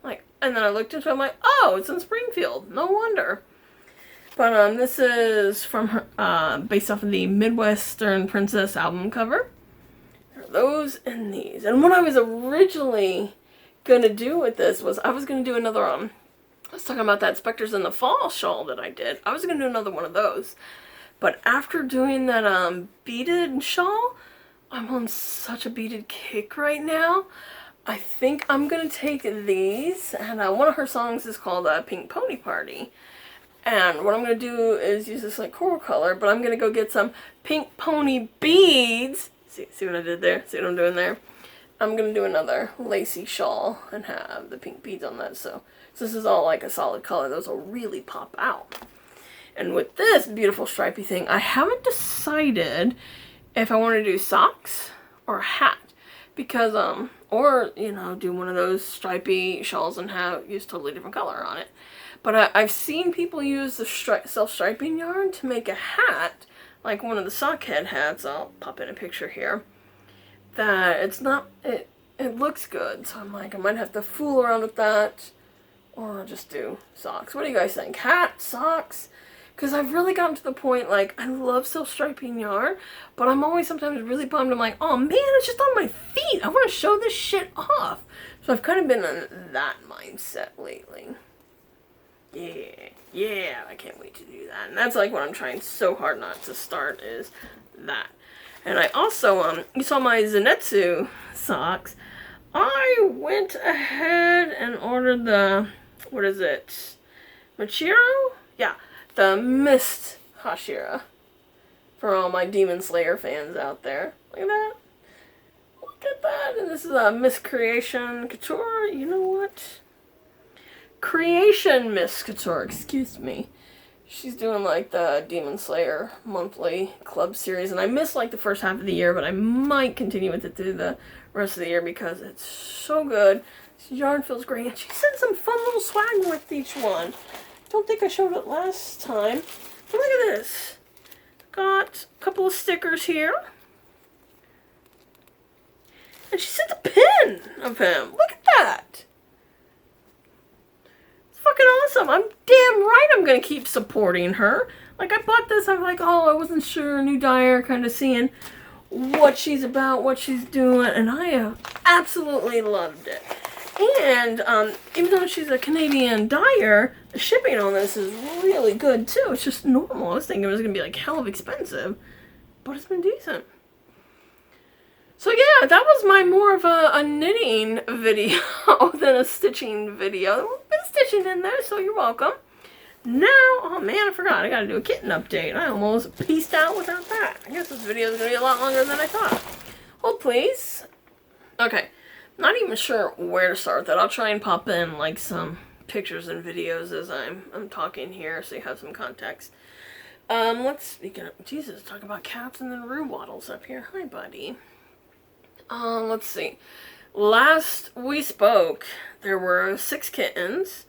A: Like, and then I looked into it, I'm like, oh, it's in Springfield. No wonder. But this is from her, based off of the Midwestern Princess album cover. There are those and these. And what I was originally gonna do with this was I was gonna do another I was talking about that Spectres in the Fall shawl that I did. I was gonna do another one of those. But after doing that beaded shawl, I'm on such a beaded kick right now. I think I'm gonna take these, and one of her songs is called Pink Pony Party. And what I'm going to do is use this like coral color, but I'm going to go get some pink pony beads. See what I did there? See what I'm doing there? I'm going to do another lacy shawl and have the pink beads on that. So this is all like a solid color. Those will really pop out. And with this beautiful stripy thing, I haven't decided if I want to do socks or a hat. Because, or, you know, do one of those stripy shawls and use totally different color on it. But I've seen people use the self-striping yarn to make a hat, like one of the sock head hats. I'll pop in a picture here. That it's not, it looks good. So I'm like, I might have to fool around with that, or I'll just do socks. What do you guys think? Hat, socks? Because I've really gotten to the point, like, I love self-striping yarn, but I'm always sometimes really bummed. I'm like, oh man, it's just on my feet. I want to show this shit off. So I've kind of been in that mindset lately. Yeah, I can't wait to do that. And that's like what I'm trying so hard not to start is that. And I also, you saw my Zenitsu socks. I went ahead and ordered the, what is it? Machiro? Yeah, the Mist Hashira. For all my Demon Slayer fans out there. Look at that. Look at that. And this is a Miss Creation Couture. You know what? Creation Miss Couture, excuse me. She's doing like the Demon Slayer monthly club series, and I missed like the first half of the year, but I might continue with it through the rest of the year because it's so good. This yarn feels great, and she sent some fun little swag with each one. Don't think I showed it last time, but look at this. Got a couple of stickers here, and she sent a pin of him. Look at that. Fucking awesome. I'm damn right I'm gonna keep supporting her. Like, I bought this, I'm like, oh, I wasn't sure, new dyer, kind of seeing what she's about, what she's doing, and I absolutely loved it. And even though she's a Canadian dyer, the shipping on this is really good too. It's just normal. I was thinking it was gonna be like hell of expensive, but it's been decent. So yeah, that was my more of a knitting video than a stitching video. There's a bit of stitching in there, so you're welcome. Now, oh man, I forgot. I gotta do a kitten update. I almost pieced out without that. I guess this video is gonna be a lot longer than I thought. Hold please. Okay, not even sure where to start with that. I'll try and pop in like some pictures and videos as I'm talking here, so you have some context. Let's speak of Jesus, talk about cats and then Rue waddles up here. Hi, buddy. Let's see. Last we spoke, there were 6 kittens.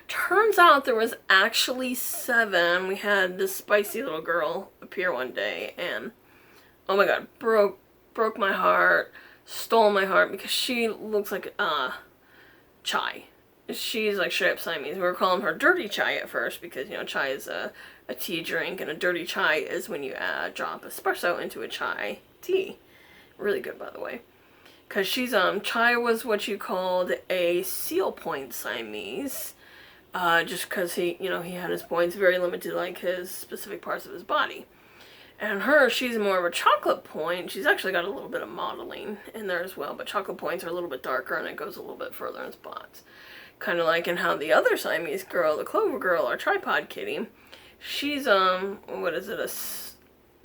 A: Turns out there was actually 7. We had this spicy little girl appear one day, and oh my god, broke my heart, stole my heart, because she looks like chai. She's like straight up Siamese. We were calling her dirty chai at first because, you know, chai is a tea drink, and a dirty chai is when you drop espresso into a chai tea. Really good, by the way. Because she's, chai was what you called a seal point Siamese. Just because he, you know, he had his points very limited, like his specific parts of his body. And her, she's more of a chocolate point. She's actually got a little bit of modeling in there as well, but chocolate points are a little bit darker and it goes a little bit further in spots. Kind of like in how the other Siamese girl, the Clover girl, our tripod kitty, she's, what is it, a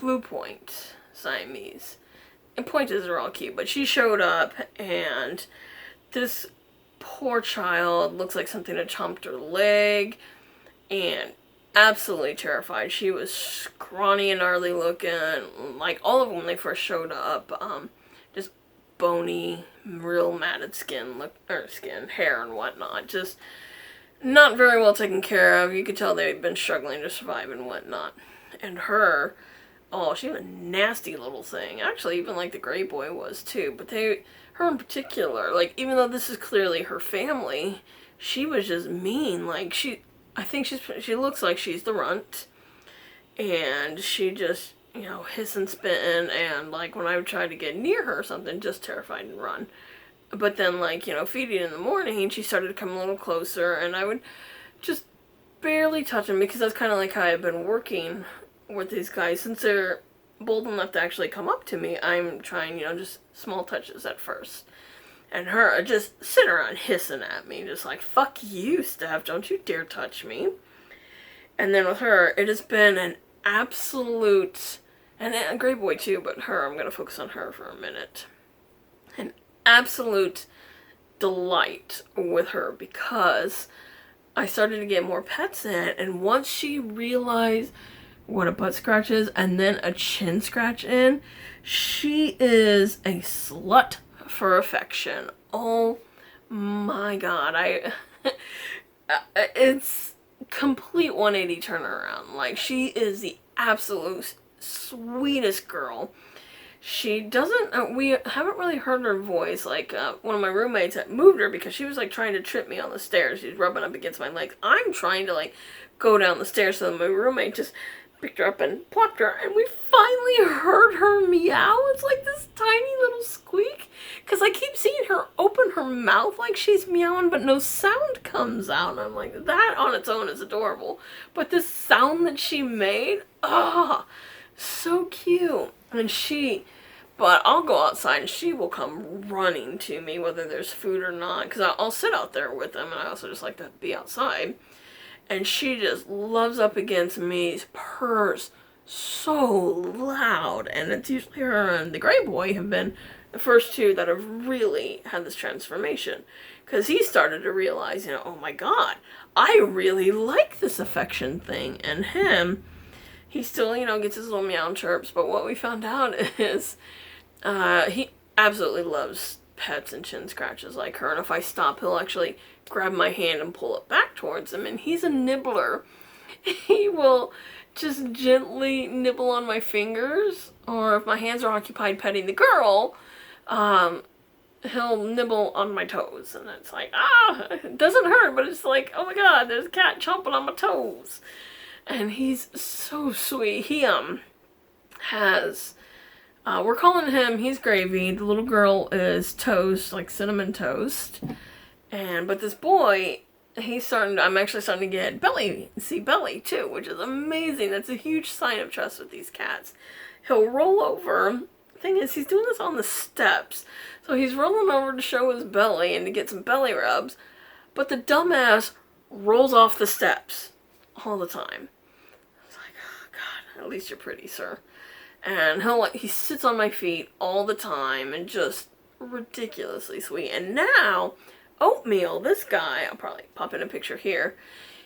A: blue point Siamese. And pointers are all cute, but she showed up, and this poor child looks like something had chomped her leg, and absolutely terrified. She was scrawny and gnarly looking, like all of them when they first showed up. Just bony, real matted hair and whatnot. Just not very well taken care of. You could tell they'd been struggling to survive and whatnot. And her, oh, she was a nasty little thing. Actually, even like the gray boy was too. But her in particular, like, even though this is clearly her family, she was just mean. Like, I think she looks like she's the runt. And she just, you know, hiss and spitting, and like when I would try to get near her or something, just terrified and run. But then, like, you know, feeding in the morning, she started to come a little closer, and I would just barely touch them, because that's kind of like how I've been working with these guys. Since they're bold enough to actually come up to me, I'm trying, you know, just small touches at first. And her just sitting around hissing at me, just like, fuck you, Steph, don't you dare touch me. And then with her, it has been an absolute, and a gray boy too, but her, I'm going to focus on her for a minute. An absolute delight with her, because I started to get more pets in, and once she realized what a butt scratch is, and then a chin scratch in, she is a slut for affection. Oh my god, it's complete 180 turnaround. Like, she is the absolute sweetest girl. She doesn't, we haven't really heard her voice. Like, one of my roommates had moved her because she was like trying to trip me on the stairs. She's rubbing up against my legs. I'm trying to like go down the stairs, so my roommate just picked her up and plopped her, and we finally heard her meow. It's like this tiny little squeak, because I keep seeing her open her mouth like she's meowing, but no sound comes out, and I'm like, that on its own is adorable, but this sound that she made, oh, so cute. And but I'll go outside and she will come running to me, whether there's food or not, because I'll sit out there with them, and I also just like to be outside. And she just loves up against me, purrs so loud. And it's usually her and the gray boy have been the first two that have really had this transformation. Because he started to realize, you know, oh my god, I really like this affection thing. And him, he still, you know, gets his little meow chirps, but what we found out is he absolutely loves pets and chin scratches like her, and if I stop, he'll actually grab my hand and pull it back towards him, and he's a nibbler. He will just gently nibble on my fingers, or if my hands are occupied petting the girl, he'll nibble on my toes, and it's like, it doesn't hurt, but it's like, oh my god, there's a cat chomping on my toes. And he's so sweet. He has, we're calling him, he's Gravy, the little girl is Toast, like Cinnamon Toast, but this boy, I'm actually starting to get see belly too, which is amazing. That's a huge sign of trust with these cats. He'll roll over. Thing is, he's doing this on the steps, so he's rolling over to show his belly and to get some belly rubs, but the dumbass rolls off the steps all the time. It's like, oh god, at least you're pretty, sir. And he sits on my feet all the time and just ridiculously sweet. And now Oatmeal, this guy, I'll probably pop in a picture here,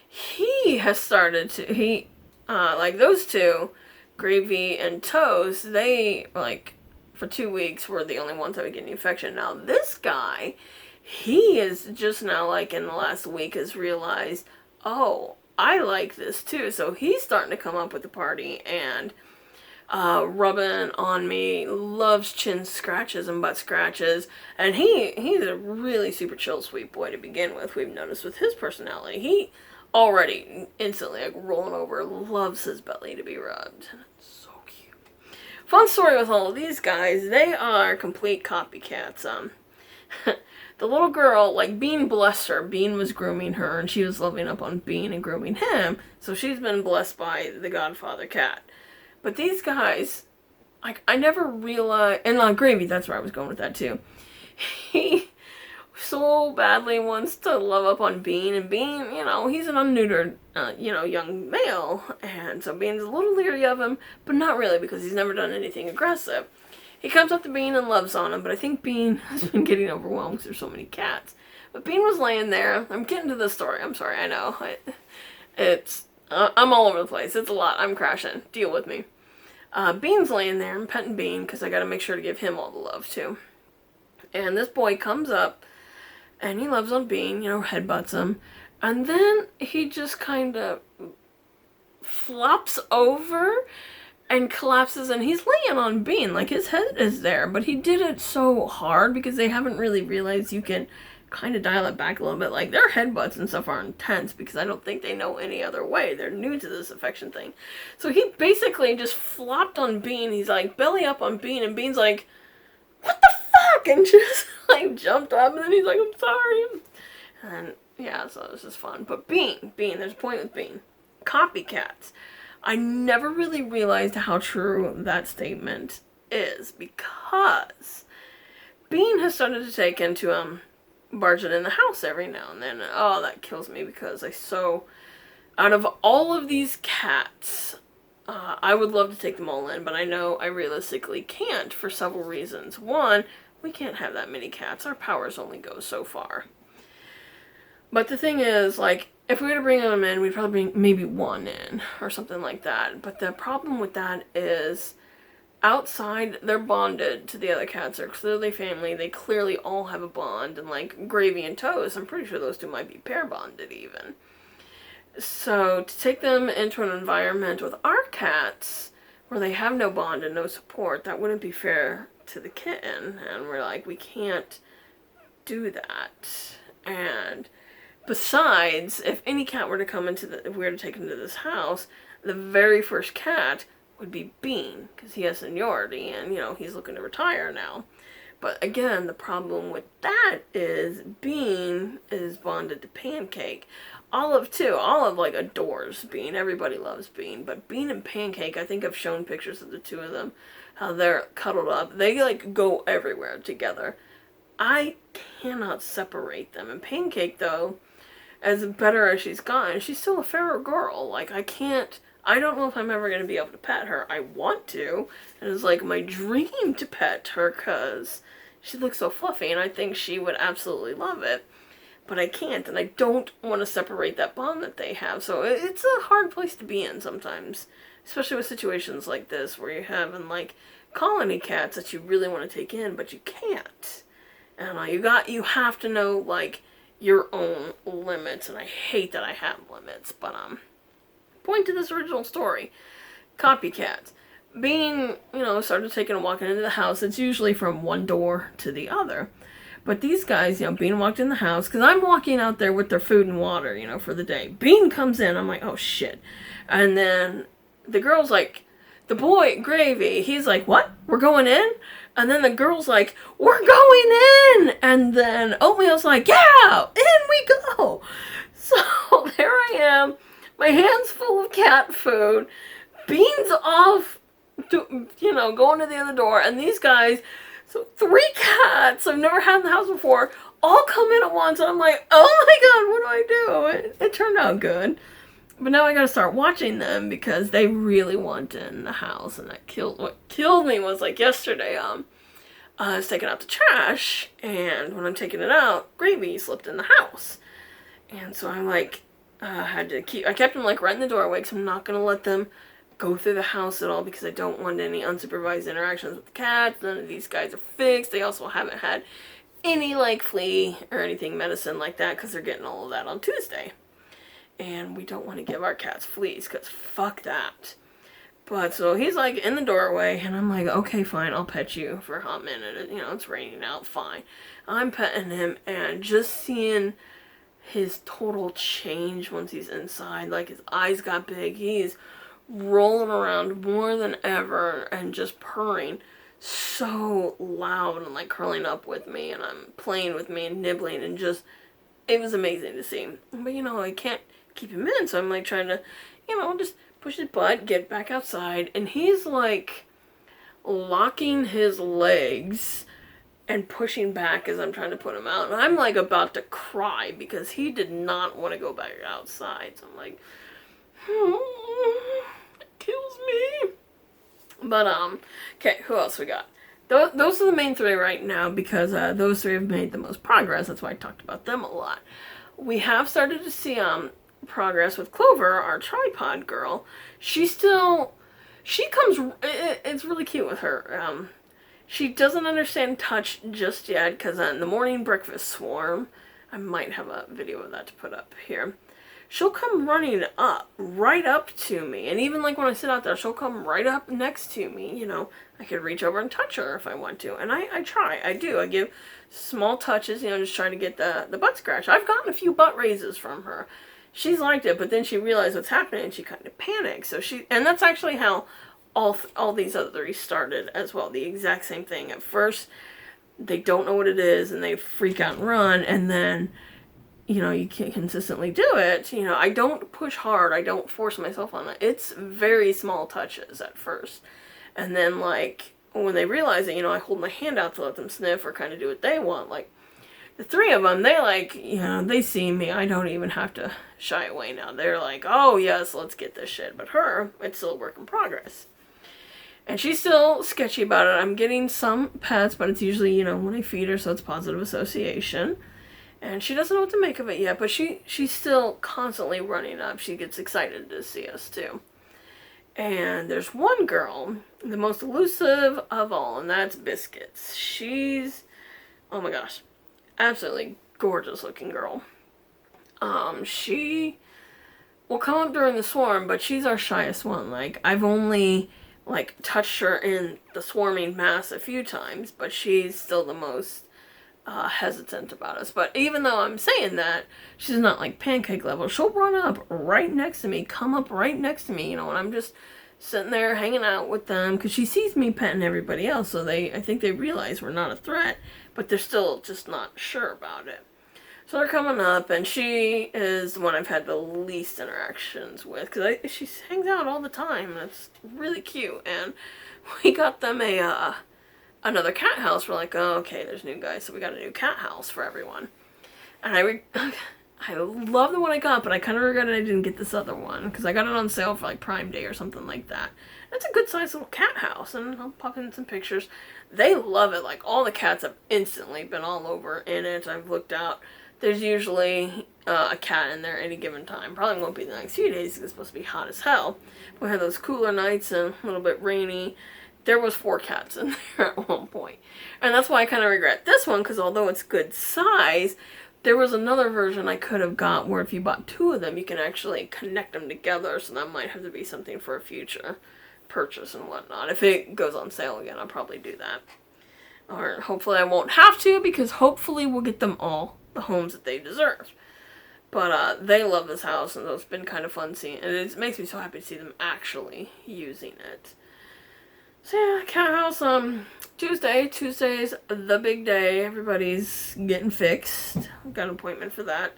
A: he has started to, like those two, Gravy and Toast, they, like, for 2 weeks were the only ones that would get an infection. Now this guy, he is just now, like, in the last week has realized, oh, I like this too. So he's starting to come up with the party and rubbing on me, loves chin scratches and butt scratches, and he's a really super chill, sweet boy to begin with. We've noticed with his personality, he already instantly, like, rolling over, loves his belly to be rubbed. It's so cute. Fun story with all of these guys, they are complete copycats. The little girl, like, Bean blessed her. Bean was grooming her, and she was loving up on Bean and grooming him, so she's been blessed by the Godfather cat. But these guys, like, I never realized, and Gravy, that's where I was going with that too. He so badly wants to love up on Bean, and Bean, you know, he's an unneutered, young male, and so Bean's a little leery of him, but not really, because he's never done anything aggressive. He comes up to Bean and loves on him, but I think Bean has been getting overwhelmed because there's so many cats. But Bean was laying there. I'm getting to the story. I'm sorry, I know. I'm all over the place. It's a lot. I'm crashing. Deal with me. Bean's laying there. I'm petting Bean because I got to make sure to give him all the love too. And this boy comes up and he loves on Bean, headbutts him. And then he just kind of flops over and collapses, and he's laying on Bean. Like, his head is there, but he did it so hard because they haven't really realized you can kind of dial it back a little bit. Like, their headbutts and stuff are intense because I don't think they know any other way. They're new to this affection thing. So he basically just flopped on Bean. He's like belly up on Bean, and Bean's like, what the fuck? And just like jumped up, and then he's like, I'm sorry. And yeah, so it was just fun. But Bean, there's a point with Bean. Copycats. I never really realized how true that statement is because Bean has started to take into barging in the house every now and then. Oh, that kills me because out of all of these cats, I would love to take them all in, but I know I realistically can't for several reasons. One, we can't have that many cats. Our powers only go so far. But the thing is, like, if we were to bring them in, we'd probably bring maybe one in or something like that. But the problem with that is outside, they're bonded to the other cats. They're clearly family. They clearly all have a bond. And like Gravy and Toast, I'm pretty sure those two might be pair bonded even. So to take them into an environment with our cats where they have no bond and no support, that wouldn't be fair to the kitten. And we're like, we can't do that. And besides, if any cat were to come if we were to take him to this house, the very first cat would be Bean, because he has seniority, and, he's looking to retire now. But again, the problem with that is Bean is bonded to Pancake. Olive, too. Olive, like, adores Bean. Everybody loves Bean. But Bean and Pancake, I think I've shown pictures of the two of them, how they're cuddled up. They, like, go everywhere together. I cannot separate them. And Pancake, though, as better as she's gotten, she's still a feral girl. Like, I can't I don't know if I'm ever going to be able to pet her. I want to, and it's like my dream to pet her because she looks so fluffy, and I think she would absolutely love it. But I can't, and I don't want to separate that bond that they have. So it's a hard place to be in sometimes, especially with situations like this where you're having like colony cats that you really want to take in, but you can't. And you have to know like your own limits, and I hate that I have limits. But point to this original story, copycats. Being, started taking a walk into the house, it's usually from one door to the other. But these guys, Bean walked in the house, because I'm walking out there with their food and water, for the day. Bean comes in, I'm like, oh shit. And then the girl's like, the boy, Gravy, he's like, what? We're going in? And then the girl's like, we're going in! And then Oatmeal's like, yeah, in we go! So there I am, my hands full of cat food, Bean's off, going to the other door, and these guys, so 3 cats I've never had in the house before, all come in at once, and I'm like, oh my god, what do I do? It turned out good. But now I gotta start watching them because they really want in the house, and what killed me was like yesterday, I was taking out the trash, and when I'm taking it out, Gravy slipped in the house. And so I'm like, I kept them like right in the doorway because I'm not gonna let them go through the house at all because I don't want any unsupervised interactions with the cats. None of these guys are fixed. They also haven't had any like flea or anything medicine like that because they're getting all of that on Tuesday. And we don't want to give our cats fleas because fuck that. But so he's like in the doorway and I'm like, okay, fine, I'll pet you for a hot minute. It's raining out, fine. I'm petting him and just seeing his total change once he's inside. Like his eyes got big. He's rolling around more than ever and just purring so loud and like curling up with me and I'm playing with me and nibbling and just, it was amazing to see. But I can't keep him in, so I'm like trying to, just push his butt, get back outside, and he's like locking his legs and pushing back as I'm trying to put him out, and I'm like about to cry because he did not want to go back outside. So I'm like, it kills me. But okay, who else we got? Those are the main 3 right now because those 3 have made the most progress. That's why I talked about them a lot. We have started to see progress with Clover, our tripod girl. She comes, it's really cute with her. She doesn't understand touch just yet because in the morning breakfast swarm, I might have a video of that to put up here, she'll come running right up to me, and even like when I sit out there, she'll come right up next to me. I could reach over and touch her if I want to, and I try, I give small touches, just trying to get the butt scratch. I've gotten a few butt raises from her. She's liked it, but then she realized what's happening and she kind of panicked. And that's actually how all these other 3 started as well. The exact same thing. At first, they don't know what it is and they freak out and run, and then, you can't consistently do it. I don't push hard. I don't force myself on it. It's very small touches at first. And then, like, when they realize it, I hold my hand out to let them sniff or kind of do what they want. Like, the 3 of them, they like, they see me. I don't even have to shy away now. They're like, oh yes, let's get this shit. But her, it's still a work in progress. And she's still sketchy about it. I'm getting some pets, but it's usually, when I feed her, so it's positive association. And she doesn't know what to make of it yet, but she's still constantly running up. She gets excited to see us too. And there's one girl, the most elusive of all, and that's Biscuits. She's, oh my gosh, absolutely gorgeous looking girl. She will come up during the swarm, but she's our shyest one. Like, I've only like touched her in the swarming mass a few times, but she's still the most hesitant about us. But even though I'm saying that, she's not like pancake level. She'll run up right next to me, come up right next to me, and I'm just sitting there hanging out with them because she sees me petting everybody else, so I think they realize we're not a threat, but they're still just not sure about it. So they're coming up, and she is the one I've had the least interactions with because she hangs out all the time, and it's really cute. And we got them another cat house. We're like, oh, okay, there's new guys, so we got a new cat house for everyone. And I love the one I got, but I kind of regretted I didn't get this other one, because I got it on sale for like Prime Day or something like that. It's a good sized little cat house, and I'll pop in some pictures. They love it. Like, all the cats have instantly been all over in it. I've looked out. There's usually a cat in there any given time. Probably won't be the next few days because it's supposed to be hot as hell. We had those cooler nights and a little bit rainy. There was 4 cats in there at one point. And that's why I kind of regret this one, because although it's good size, there was another version I could have got where if you bought 2 of them, you can actually connect them together, so that might have to be something for a future purchase and whatnot. If it goes on sale again, I'll probably do that. Or hopefully I won't have to, because hopefully we'll get them all the homes that they deserve. But they love this house, and it's been kind of fun seeing it. And it makes me so happy to see them actually using it. So yeah, cat house, Tuesday's the big day. Everybody's getting fixed. I've got an appointment for that.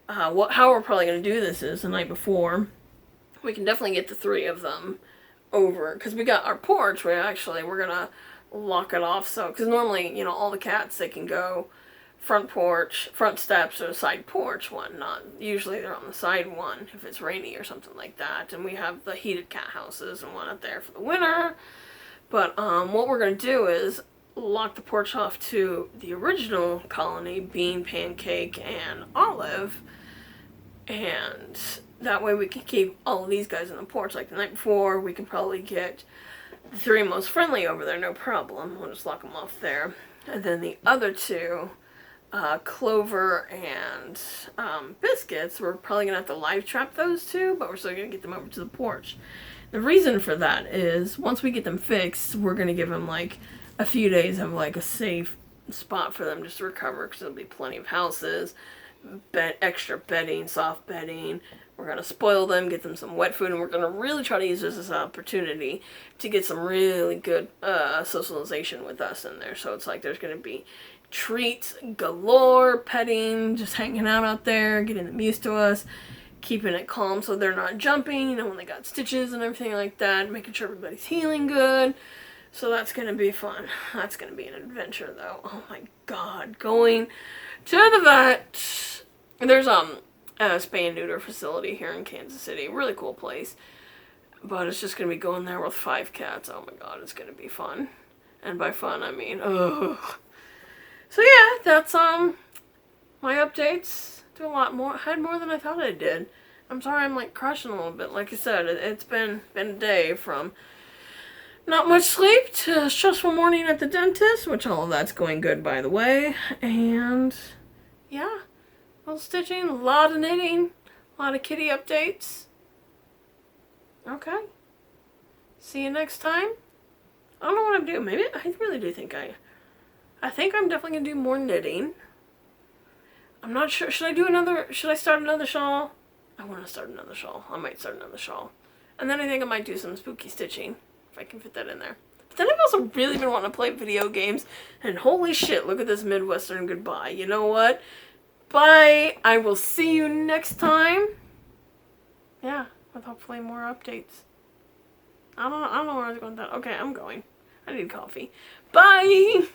A: How we're probably going to do this is the night before. We can definitely get the 3 of them over, because we got our porch where actually we're going to lock it off. So, because normally, you know, all the cats, they can go front porch, front steps, or side porch one. Not usually they're on the side one if it's rainy or something like that. And we have the heated cat houses and one up there for the winter. But what we're going to do is lock the porch off to the original colony, Bean, Pancake, and Olive. And that way we can keep all of these guys on the porch. Like the night before, we can probably get the 3 most friendly over there, no problem. We'll just lock them off there. And then the other 2, Clover and Biscuits, we're probably going to have to live trap those 2, but we're still going to get them over to the porch. The reason for that is once we get them fixed, we're going to give them like a few days of like a safe spot for them just to recover, because there'll be plenty of houses, extra bedding, soft bedding. We're going to spoil them, get them some wet food, and we're going to really try to use this as an opportunity to get some really good socialization with us in there. So it's like there's going to be treats galore, petting, just hanging out there, getting them used to us, keeping it calm so they're not jumping, you know, when they got stitches and everything like that, making sure everybody's healing good. So that's going to be fun. That's going to be an adventure, though. Oh my god. Going to the vet. There's a spay and neuter facility here in Kansas City. Really cool place. But it's just going to be going there with 5 cats. Oh my god, it's going to be fun. And by fun, I mean, ugh. So yeah, that's my updates. Do a lot more. I had more than I thought I did. I'm sorry I'm like crushing a little bit. Like I said, it's been a day from not much sleep to a stressful morning at the dentist, which all of that's going good, by the way. And yeah, a little stitching, a lot of knitting, a lot of kitty updates. Okay. See you next time. I don't know what I'm doing. Maybe I really do think I think I'm definitely gonna do more knitting. I'm not sure. Should I start another shawl? I want to start another shawl. I might start another shawl. And then I think I might do some spooky stitching, if I can fit that in there. But then I've also really been wanting to play video games, and holy shit, look at this Midwestern goodbye. You know what? Bye! I will see you next time. Yeah, with hopefully more updates. I don't know where I was going with that. Okay, I'm going. I need coffee. Bye!